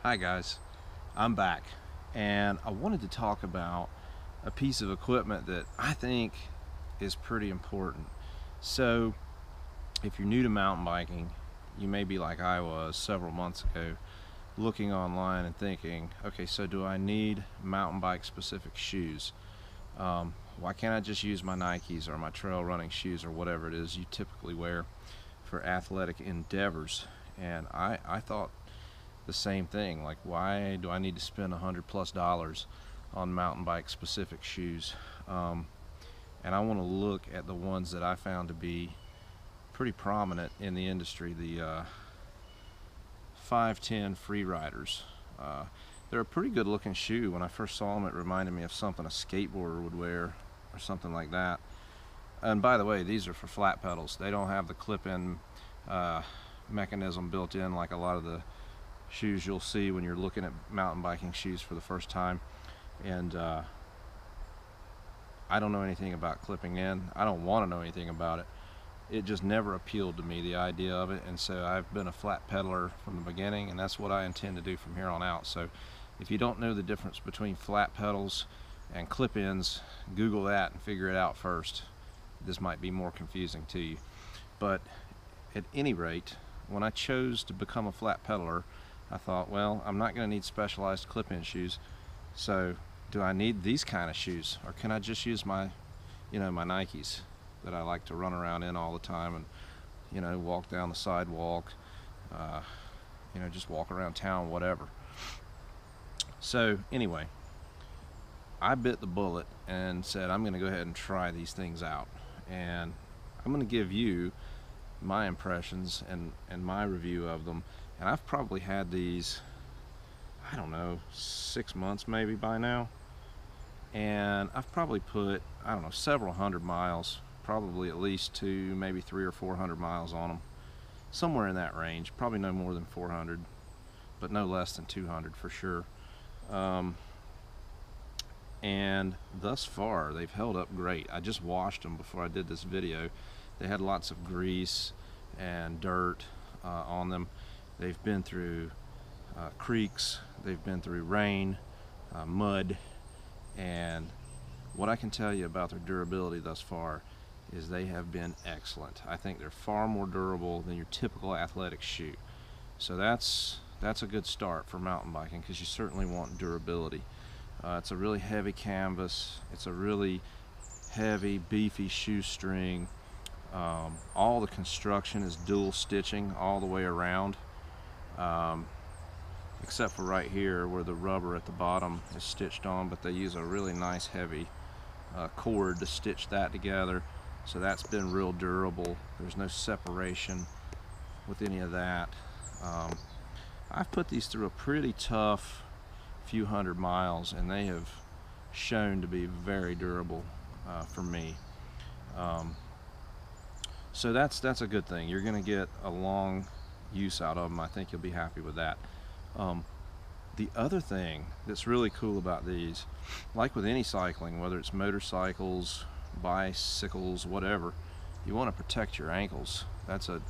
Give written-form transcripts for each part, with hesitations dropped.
Hi guys, I'm back and I wanted to talk about a piece of equipment that I think is pretty important. So if you're new to mountain biking, you may be like I was several months ago, looking online and thinking, okay, so do I need mountain bike specific shoes? Why can't I just use my Nikes or my trail running shoes or whatever it is you typically wear for athletic endeavors? And I thought the same thing, like, why do I need to spend $100+ on mountain bike specific shoes? And I want to look at the ones that I found to be pretty prominent in the industry, the FiveTen Freeriders. They're a pretty good looking shoe. When I first saw them, it reminded me of something a skateboarder would wear or something like that. And by the way, these are for flat pedals. They don't have the clip-in mechanism built in like a lot of the shoes you'll see when you're looking at mountain biking shoes for the first time. And I don't know anything about clipping in. I don't want to know anything about it. It just never appealed to me, the idea of it, and so I've been a flat pedaler from the beginning, and that's what I intend to do from here on out. So if you don't know the difference between flat pedals and clip-ins, Google that and figure it out first. This might be more confusing to you. But at any rate, when I chose to become a flat pedaler, I thought, well, I'm not going to need specialized clip-in shoes, so do I need these kind of shoes, or can I just use my Nikes that I like to run around in all the time and walk down the sidewalk, just walk around town, whatever. So anyway, I bit the bullet and said I'm going to go ahead and try these things out, and I'm going to give you my impressions and my review of them. And I've probably had these, I don't know, 6 months maybe by now, and I've probably put, I don't know, several hundred miles, probably at least two, maybe 300 or 400 miles on them, somewhere in that range. Probably no more than 400, but no less than 200 for sure. And thus far they've held up great. I just washed them before I did this video. They had lots of grease and dirt on them. They've been through creeks, they've been through rain, mud, and what I can tell you about their durability thus far is they have been excellent. I think they're far more durable than your typical athletic shoe. So that's a good start for mountain biking, because you certainly want durability. It's a really heavy canvas, it's a really heavy, beefy shoestring. All the construction is dual stitching all the way around, except for right here where the rubber at the bottom is stitched on, but they use a really nice heavy cord to stitch that together, so that's been real durable. There's no separation with any of that. I've put these through a pretty tough few hundred miles, and they have shown to be very durable for me. So that's a good thing. You're going to get a long use out of them. I think you'll be happy with that. The other thing that's really cool about these, like with any cycling, whether it's motorcycles, bicycles, whatever, you want to protect your ankles. That's an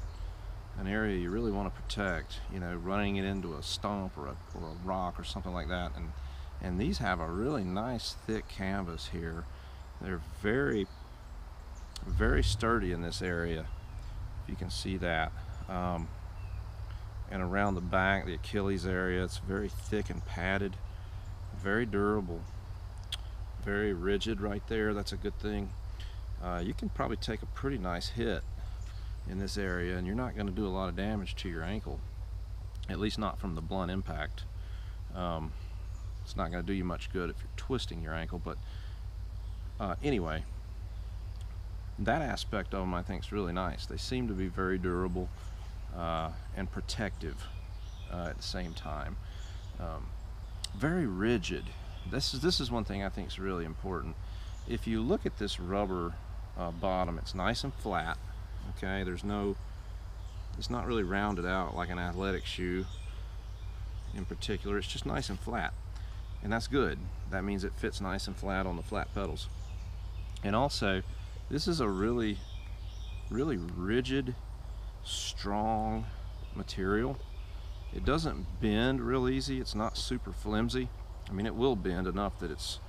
area you really want to protect, running it into a stump or a rock or something like that. And these have a really nice thick canvas here. They're very, very sturdy in this area, if you can see that. And around the back, the Achilles area, it's very thick and padded, very durable, very rigid right there. That's a good thing. You can probably take a pretty nice hit in this area and you're not going to do a lot of damage to your ankle, at least not from the blunt impact. It's not going to do you much good if you're twisting your ankle, but anyway, that aspect of them I think is really nice. They seem to be very durable and protective at the same time. Very rigid. This is one thing I think is really important. If you look at this rubber bottom, it's nice and flat. Okay, it's not really rounded out like an athletic shoe in particular. It's just nice and flat, and that's good. That means it fits nice and flat on the flat pedals. And also, this is a really, really rigid, strong material. It doesn't bend real easy. It's not super flimsy. I mean, it will bend enough that it's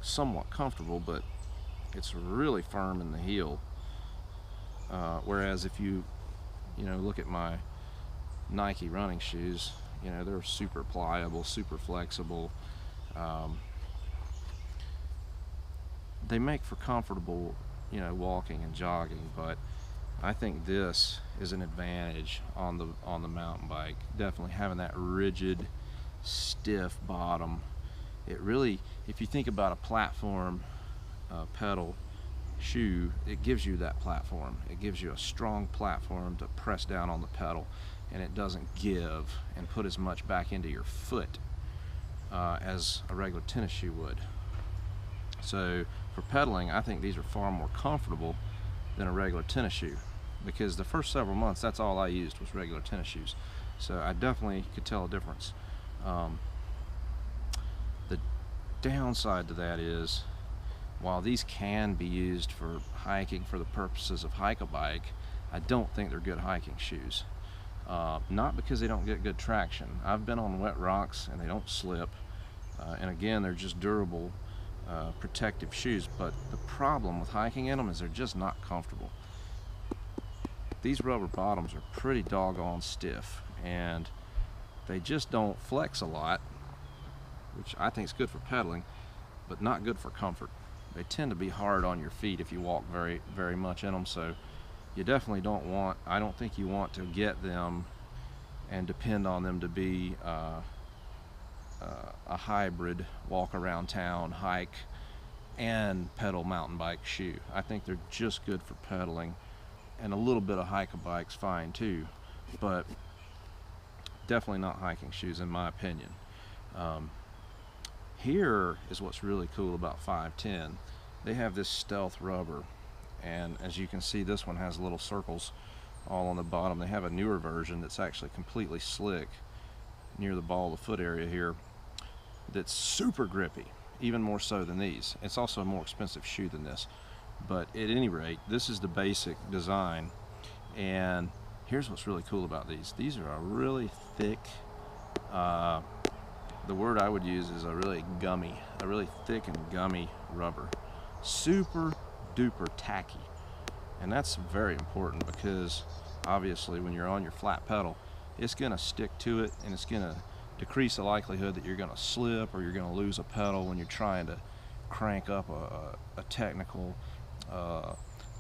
somewhat comfortable, but it's really firm in the heel. Whereas if you look at my Nike running shoes, they're super pliable, super flexible. They make for comfortable, walking and jogging, but I think this is an advantage on the mountain bike. Definitely having that rigid, stiff bottom. It really, if you think about a platform pedal shoe, it gives you that platform. It gives you a strong platform to press down on the pedal, and it doesn't give and put as much back into your foot as a regular tennis shoe would. So for pedaling, I think these are far more comfortable than a regular tennis shoe, because the first several months, that's all I used was regular tennis shoes. So I definitely could tell a difference. The downside to that is, while these can be used for hiking for the purposes of hike-a-bike, I don't think they're good hiking shoes. Not because they don't get good traction. I've been on wet rocks and they don't slip. And again, they're just durable, protective shoes. But the problem with hiking in them is they're just not comfortable. These rubber bottoms are pretty doggone stiff, and they just don't flex a lot, which I think is good for pedaling, but not good for comfort. They tend to be hard on your feet if you walk very, very much in them, so you definitely don't want, I don't think you want to get them and depend on them to be a hybrid walk around town, hike, and pedal mountain bike shoe. I think they're just good for pedaling, and a little bit of hike-a-bike's fine too, but definitely not hiking shoes in my opinion. Here is what's really cool about FiveTen. They have this stealth rubber, and as you can see, this one has little circles all on the bottom. They have a newer version that's actually completely slick near the ball of the foot area here, that's super grippy, even more so than these. It's also a more expensive shoe than this, but at any rate, this is the basic design. And here's what's really cool about these. These are a really thick, the word I would use is a really thick and gummy rubber. Super duper tacky. And that's very important, because obviously when you're on your flat pedal, it's gonna stick to it, and it's gonna decrease the likelihood that you're gonna slip or you're gonna lose a pedal when you're trying to crank up a technical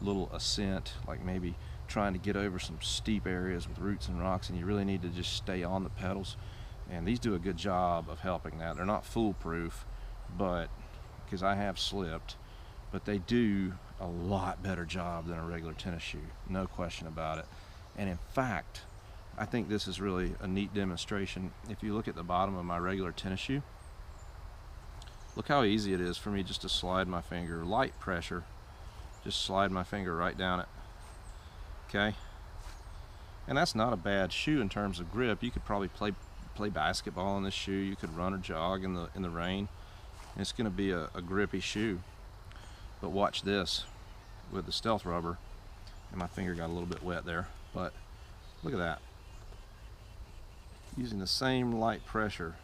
little ascent, like maybe trying to get over some steep areas with roots and rocks, and you really need to just stay on the pedals. And these do a good job of helping that. They're not foolproof, but because I have slipped, but they do a lot better job than a regular tennis shoe, no question about it. And in fact, I think this is really a neat demonstration. If you look at the bottom of my regular tennis shoe, look how easy it is for me just to slide my finger, light pressure, just slide my finger right down it. Okay, and that's not a bad shoe in terms of grip. You could probably play basketball in this shoe. You could run or jog in the rain. And it's going to be a grippy shoe. But watch this with the stealth rubber, and my finger got a little bit wet there, but look at that. Using the same light pressure,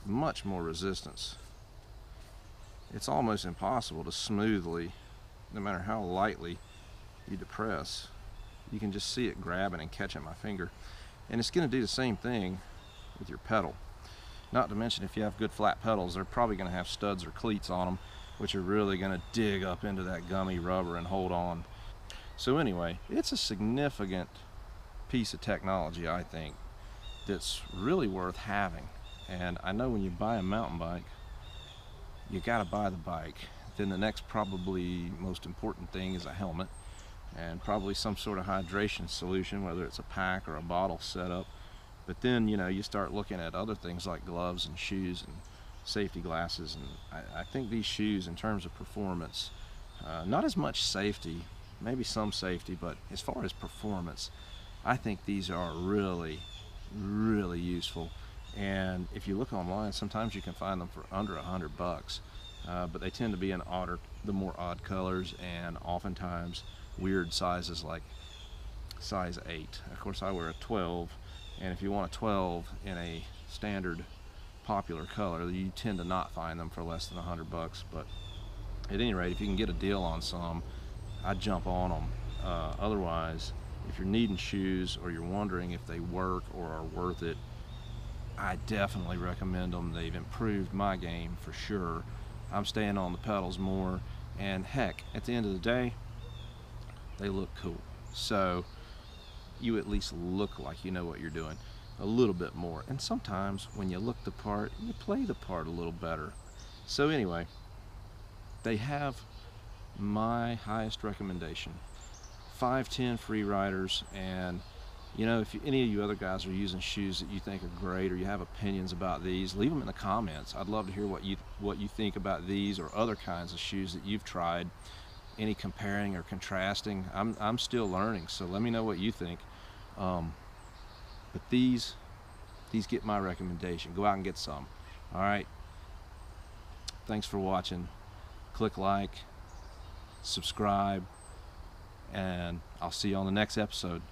much more resistance. It's almost impossible to smoothly, no matter how lightly you depress, you can just see it grabbing and catching my finger. And it's going to do the same thing with your pedal. Not to mention, if you have good flat pedals, they're probably going to have studs or cleats on them, which are really going to dig up into that gummy rubber and hold on. So anyway, it's a significant piece of technology, I think, that's really worth having. And I know when you buy a mountain bike, you got to buy the bike. Then the next probably most important thing is a helmet, and probably some sort of hydration solution, whether it's a pack or a bottle setup. But then, you start looking at other things like gloves and shoes and safety glasses. And I think these shoes, in terms of performance, not as much safety, maybe some safety, but as far as performance, I think these are really, really useful. And if you look online, sometimes you can find them for under $100, but they tend to be in the more odd colors, and oftentimes weird sizes, like size 8. Of course, I wear a 12, and if you want a 12 in a standard popular color, you tend to not find them for less than $100. But at any rate, if you can get a deal on some, I'd jump on them. Otherwise, if you're needing shoes or you're wondering if they work or are worth it, I definitely recommend them. They've improved my game for sure. I'm staying on the pedals more, and heck, at the end of the day, they look cool. So you at least look like you know what you're doing a little bit more. And sometimes when you look the part, you play the part a little better. So anyway, they have my highest recommendation, FiveTen Freeriders. And you know, if any of you other guys are using shoes that you think are great, or you have opinions about these, leave them in the comments. I'd love to hear what you think about these or other kinds of shoes that you've tried. Any comparing or contrasting. I'm still learning, so let me know what you think. But these get my recommendation. Go out and get some. All right. Thanks for watching. Click like, subscribe, and I'll see you on the next episode.